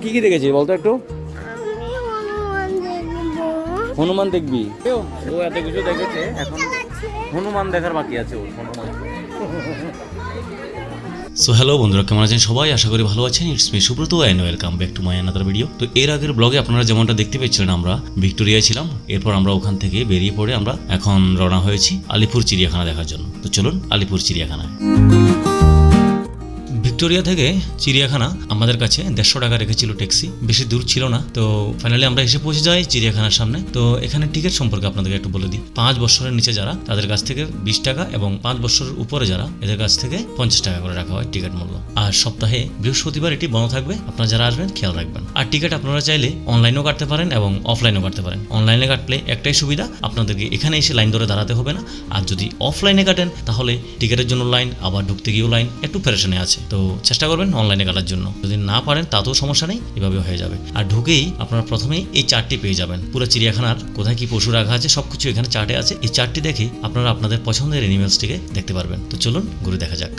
কি কি দেখেছিস বলতো একটু? হনুমান দেখবি? ও এত কিছু দেখেছে, এখন হনুমান দেখার বাকি আছে ওর। হনুমান। সো হ্যালো বন্ধুরা, কেমন আছেন সবাই? আশা করি ভালো আছেন। It's me Subrata and welcome back to my another video. তো এর আগের ব্লগে আপনারা যেমনটা দেখতে পেয়েছিলেন, আমরা ভিক্টোরিয়ায় ছিলাম। এরপর আমরা ওখান থেকে বেরিয়ে পড়ে আমরা এখন রওনা হয়েছি আলিপুর চিড়িয়াখানা দেখার জন্য। তো চলুন আলিপুর চিড়িয়াখানায়। ভিক্টোরিয়া থেকে চিড়িয়াখানা আমাদের কাছে 150 টাকা রেখেছিল ট্যাক্সি, বেশি দূর ছিল না। তো ফাইনালি আমরা এসে পৌঁছে যাই চিড়িয়াখানার সামনে। তো এখানে টিকিট সম্পর্কে আপনাদেরকে একটু বলে দিই। 5 বছরের নিচে যারা, তাদের কাছ থেকে 20 টাকা, এবং 5 বছরের উপরে যারা, এদের কাছ থেকে 50 টাকা করে রাখা হয় টিকিট মূল্য। আর সপ্তাহে বৃহস্পতিবার এটি বন্ধ থাকবে। আপনারা যারা আসবেন খেয়াল রাখবেন। আর টিকিট আপনারা চাইলে অনলাইনেও কাটতে পারেন এবং অফলাইনেও কাটতে পারেন। অনলাইনে কাটলে একটাই সুবিধা, আপনাদেরকে এখানে এসে লাইন ধরে দাঁড়াতে হবে না। আর যদি অফলাইনে কাটেন তাহলে টিকিটের জন্য লাইন, আবার ঢুকতে গিয়েও লাইন, একটু পেরেশানি আছে। তো চেষ্টা করবেন অনলাইনে কাটার জন্য। যদি না পারেন তাতেও সমস্যা নেই, এভাবে হয়ে যাবে। আর ঢুকেই আপনারা প্রথমেই এই চার্টটি পেয়ে যাবেন। পুরো চিড়িয়াখানার কোথায় কি পশু রাখা আছে সবকিছু এখানে চার্টে আছে। এই চার্টটি দেখে আপনারা আপনাদের পছন্দের অ্যানিমেলসটিকে দেখতে পারবেন। তো চলুন ঘুরে দেখা যাক।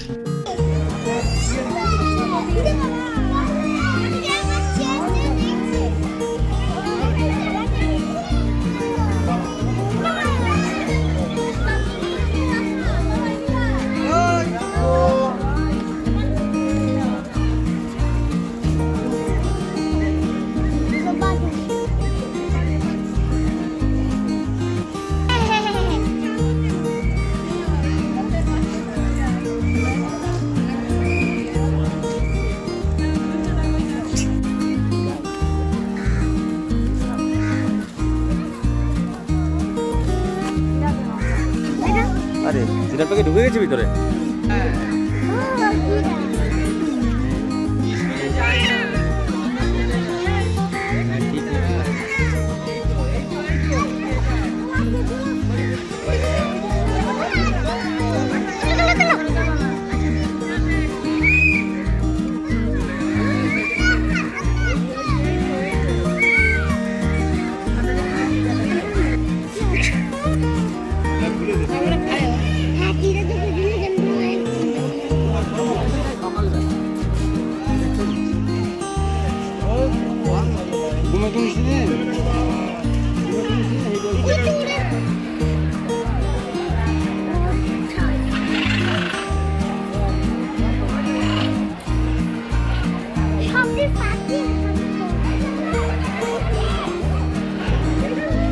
আরে জিরাফ পাখি ঢুকে গেছে ভিতরে।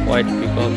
White peacock.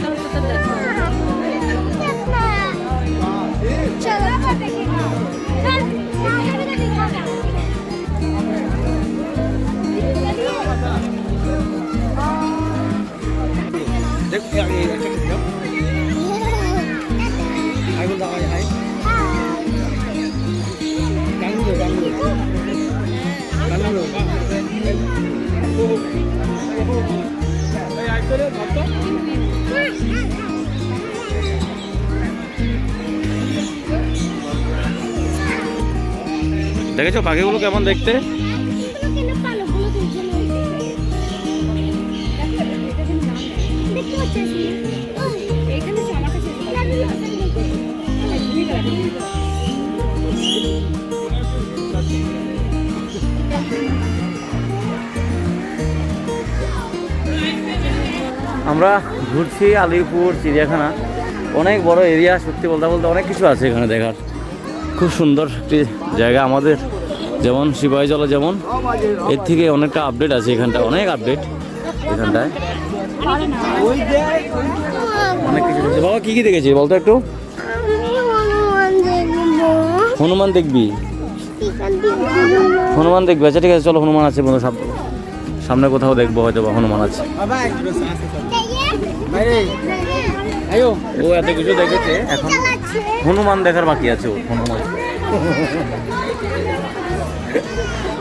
দেখেছো পাখিগুলো কেমন দেখতে? আমরা ঘুরছি আলিপুর চিড়িয়াখানা। অনেক বড় এরিয়া, সত্যি বলতে বলতে অনেক কিছু আছে এখানে দেখার। খুব সুন্দর একটি জায়গা। আমাদের যেমন সিপাহীজলা, যেমন এর থেকে অনেকটা আপডেট আছে এখানটা, অনেক আপডেট এখানটায়, অনেক কিছু দেখছি। বাবা কি কি দেখেছি বলতো একটু? হনুমান দেখবি? হনুমান দেখবি? আচ্ছা ঠিক আছে, চলো। হনুমান আছে বন্ধু, সামনে কোথাও দেখবো হয়তো বা হনুমান আছে। ও এত কিছু দেখেছে, এখন হনুমান দেখার বাকি আছে ওর। হনুমান।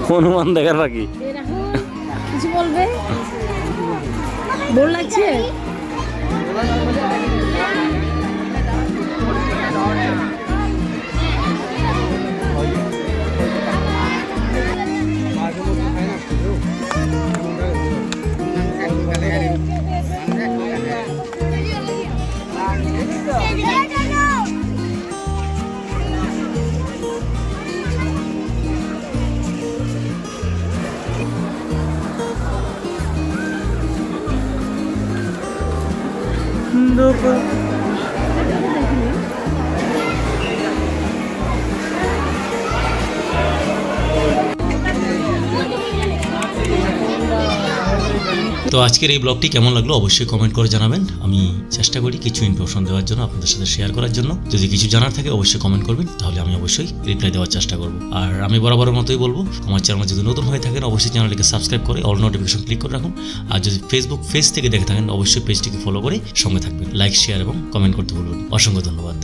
হনুমান দেখার বাকি। কিছু বলবে? বোর লাগছে? দুপুর। তো আজকের এই ব্লগটি কেমন লাগলো অবশ্যই কমেন্ট করে জানাবেন। আমি চেষ্টা করি কিছু ইনফরমেশন দেওয়ার জন্য, আপনাদের সাথে শেয়ার করার জন্য। যদি কিছু জানার থাকে অবশ্যই কমেন্ট করবেন, তাহলে আমি অবশ্যই রিপ্লাই দেওয়ার চেষ্টা করব। আর আমি বরাবরের মতোই বলবো, আমার চ্যানেল যদি নতুন হয়ে থাকেন অবশ্যই চ্যানেলটিকে সাবস্ক্রাইব করে অল নোটিফিকেশন ক্লিক করে রাখুন। আর যদি ফেসবুক পেজ থেকে দেখে থাকেন অবশ্যই পেজটিকে ফলো করে সঙ্গে থাকবেন। লাইক, শেয়ার এবং কমেন্ট করতে ভুলবেন। অসংখ্য ধন্যবাদ।